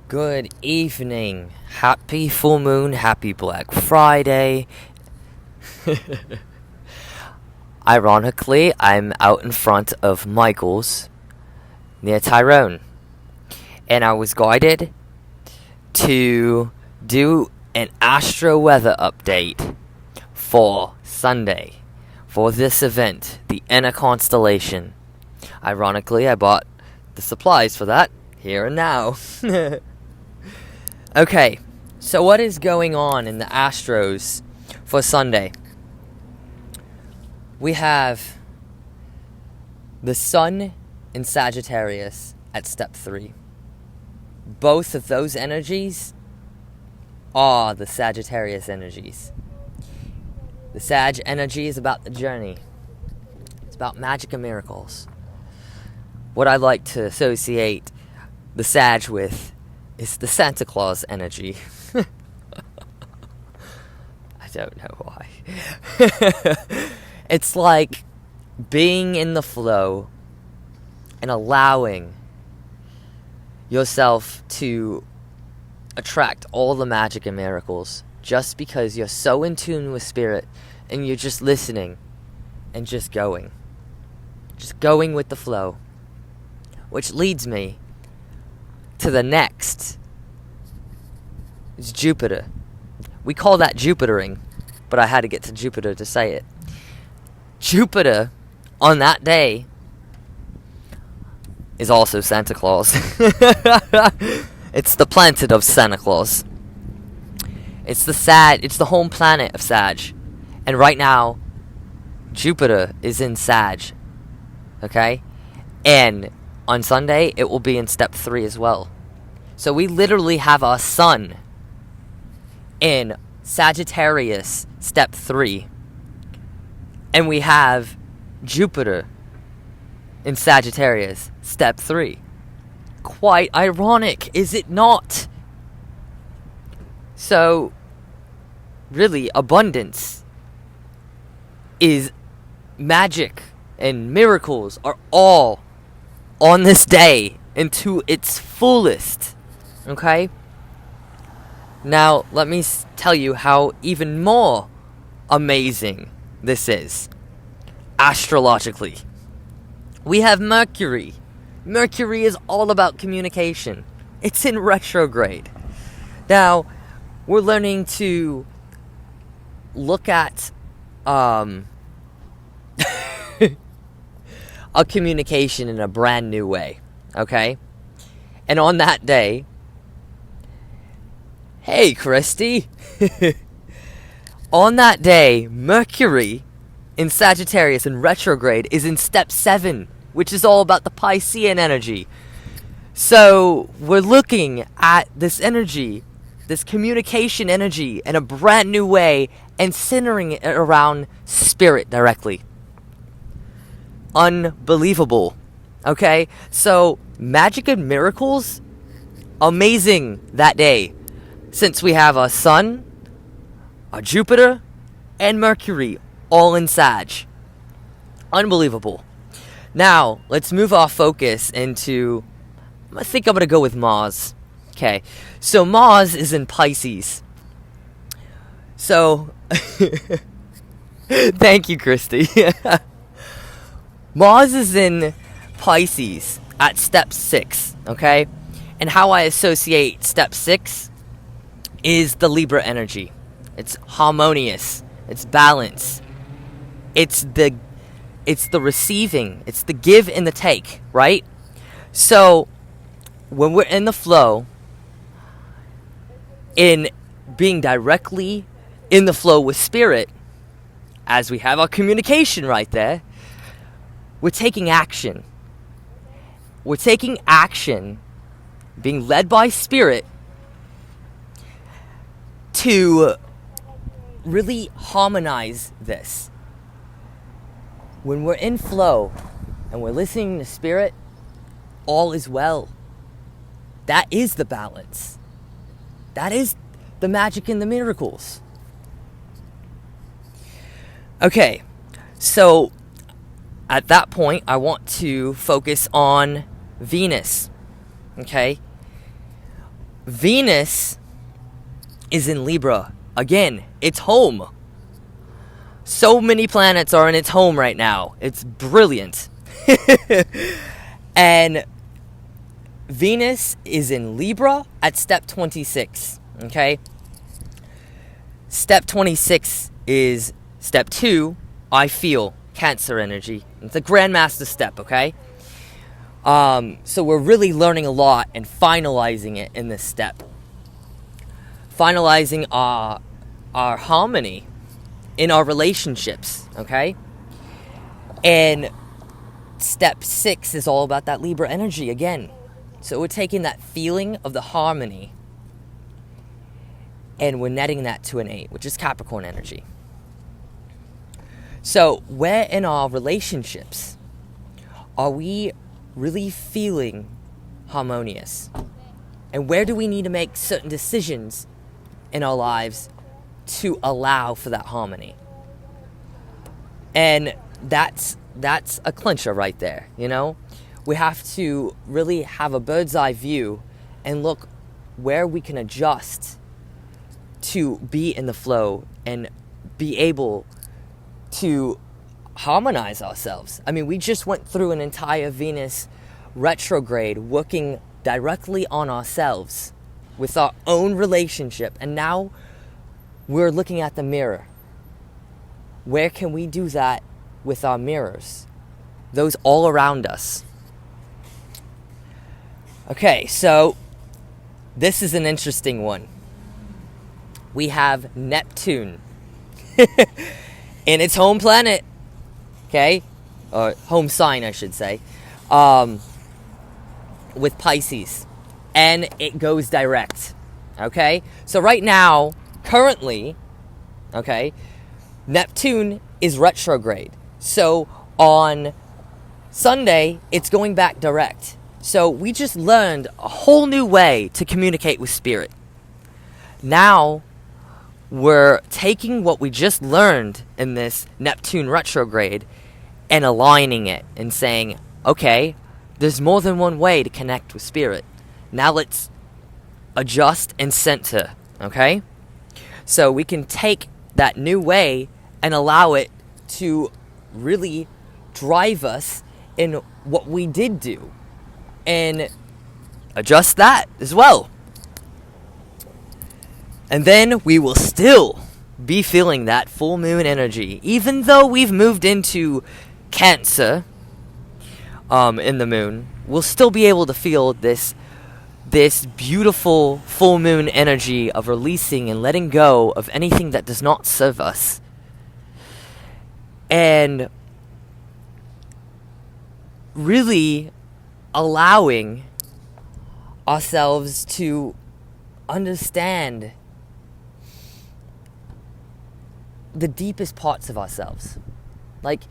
Good evening. Happy full moon, happy Black Friday. Ironically, I'm out in front of Michael's near Tyrone. And I was guided to do an Astro weather update for Sunday. For this event, the Inner Constellation. Ironically, I bought the supplies for that here and now. Okay, so what is going on in the Astros for Sunday? We have the Sun in Sagittarius at step 3. Both of those energies are the Sagittarius energies. The Sag energy is about the journey. It's about magic and miracles. What I like to associate the Sag with is the Santa Claus energy. I don't know why. It's like being in the flow and allowing yourself to attract all the magic and miracles just because you're so in tune with spirit and you're just listening and just going with the flow, which leads me to the next. It's Jupiter. We call that Jupitering, but I had to get to Jupiter to say it. Jupiter on that day is also Santa Claus. It's the planet of Santa Claus. It's the home planet of Sag. And right now, Jupiter is in Sag. Okay? And on Sunday, it will be in step 3 as well. So we literally have our sun in Sagittarius step 3. And we have Jupiter in Sagittarius step 3. Quite ironic, is it not? So, really, abundance is magic and miracles are all on this day into its fullest. Okay? Now, let me tell you how even more amazing this is. Astrologically. We have Mercury. Mercury is all about communication. It's in retrograde. Now, we're learning to look at a communication in a brand new way. Okay? And on that day, hey, Christy. On that day, Mercury in Sagittarius in retrograde is in step 7, which is all about the Piscean energy. So, we're looking at this energy, this communication energy, in a brand new way and centering it around spirit directly. Unbelievable. Okay? So, magic and miracles, amazing that day. Since we have a Sun, a Jupiter, and Mercury all in Sag. Unbelievable. Now, let's move our focus into, I think I'm going to go with Mars. Okay, so Mars is in Pisces. So, thank you, Christy. Mars is in Pisces at step 6, okay? And how I associate step 6 is the Libra energy. It's harmonious. It's balance. It's the receiving. It's the give and the take, right? So, when we're in the flow, in being directly in the flow with spirit, as we have our communication right there, we're taking action. We're taking action, being led by spirit, to really harmonize this. When we're in flow and we're listening to spirit, all is well. That is the balance. That is the magic and the miracles. Okay, so at that point, I want to focus on Venus. Okay? Venus is in Libra. Again, it's home. So many planets are in its home right now. It's brilliant. And Venus is in Libra at step 26. Okay? Step 26 is step 2, I feel, Cancer energy. It's a Grandmaster step, okay? So we're really learning a lot and finalizing it in this step. Finalizing our harmony in our relationships, okay? And step 6 is all about that Libra energy again. So we're taking that feeling of the harmony and we're netting that to an 8, which is Capricorn energy. So where in our relationships are we really feeling harmonious? And where do we need to make certain decisions in our lives to allow for that harmony? And that's a clincher right there, you know? We have to really have a bird's eye view and look where we can adjust to be in the flow and be able to harmonize ourselves. I mean, we just went through an entire Venus retrograde working directly on ourselves with our own relationship, and now we're looking at the mirror. Where can we do that with our mirrors? Those all around us. Okay, so this is an interesting one. We have Neptune in its home planet, okay, or home sign, I should say, with Pisces, and it goes direct, okay? So right now, currently, okay, Neptune is retrograde. So on Sunday, it's going back direct. So we just learned a whole new way to communicate with spirit. Now, we're taking what we just learned in this Neptune retrograde and aligning it and saying, okay, there's more than one way to connect with spirit. Now let's adjust and center, okay? So we can take that new way and allow it to really drive us in what we did do and adjust that as well. And then we will still be feeling that full moon energy. Even though we've moved into Cancer in the moon, we'll still be able to feel this beautiful full moon energy of releasing and letting go of anything that does not serve us. And really allowing ourselves to understand the deepest parts of ourselves. Like,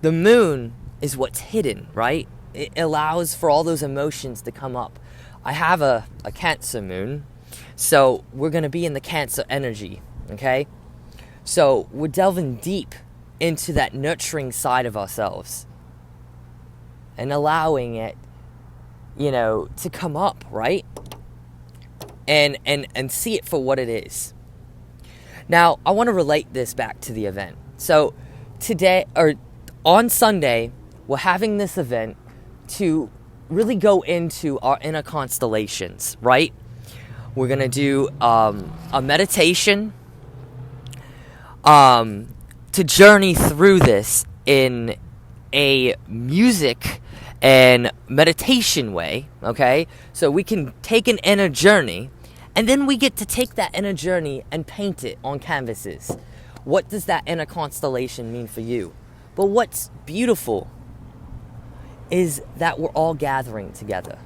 the moon is what's hidden, right? It allows for all those emotions to come up. I have a Cancer moon, so we're going to be in the Cancer energy, okay? So we're delving deep into that nurturing side of ourselves and allowing it, you know, to come up, right? And see it for what it is. Now, I want to relate this back to the event. So today, or on Sunday, we're having this event to really go into our inner constellations, right? We're going to do a meditation to journey through this in a music and meditation way, okay? So we can take an inner journey, and then we get to take that inner journey and paint it on canvases. What does that inner constellation mean for you? But what's beautiful is that we're all gathering together,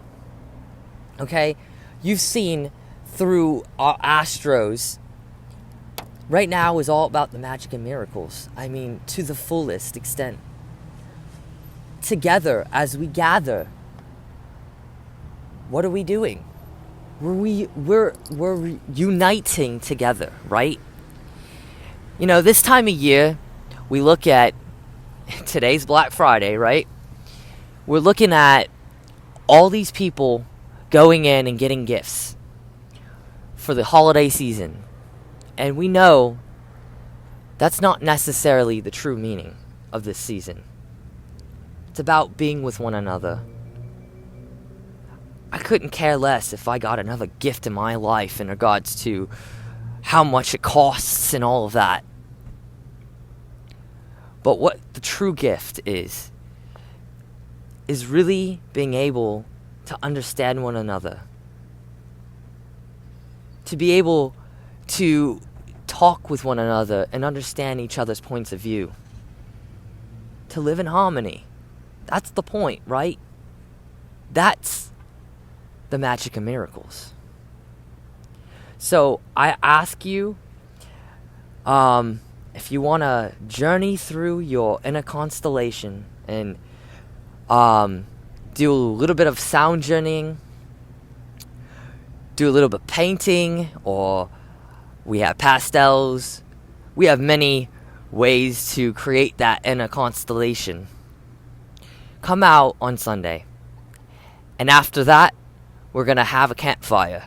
okay? You've seen through our Astros, right now is all about the magic and miracles. I mean, to the fullest extent. Together, as we gather, what are we doing? We're uniting together, right? You know, this time of year, we look at, today's Black Friday, right? We're looking at all these people going in and getting gifts. for the holiday season. And we know that's not necessarily the true meaning of this season. It's about being with one another. I couldn't care less if I got another gift in my life in regards to how much it costs and all of that. But what the true gift is really being able to understand one another. To be able to talk with one another and understand each other's points of view. To live in harmony. That's the point, right? That's the magic of miracles. So I ask you, if you want to journey through your inner constellation and do a little bit of sound journeying, do a little bit of painting, or we have pastels. We have many ways to create that inner constellation. Come out on Sunday. And after that, we're going to have a campfire.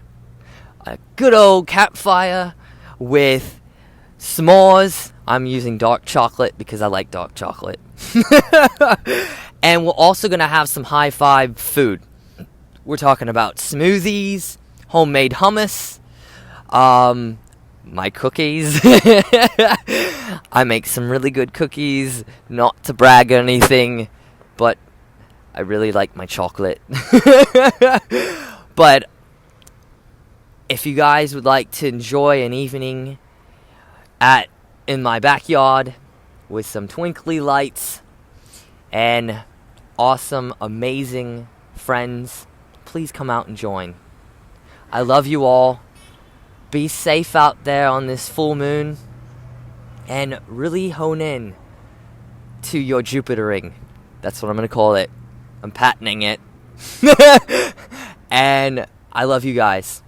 A good old campfire with s'mores. I'm using dark chocolate because I like dark chocolate. And we're also going to have some high five food. We're talking about smoothies, homemade hummus, my cookies. I make some really good cookies, not to brag or anything, but I really like my chocolate. But if you guys would like to enjoy an evening in my backyard with some twinkly lights and awesome, amazing friends, please come out and join. I love you all. Be safe out there on this full moon and really hone in to your Jupiter ring. That's what I'm going to call it. I'm patenting it. And I love you guys.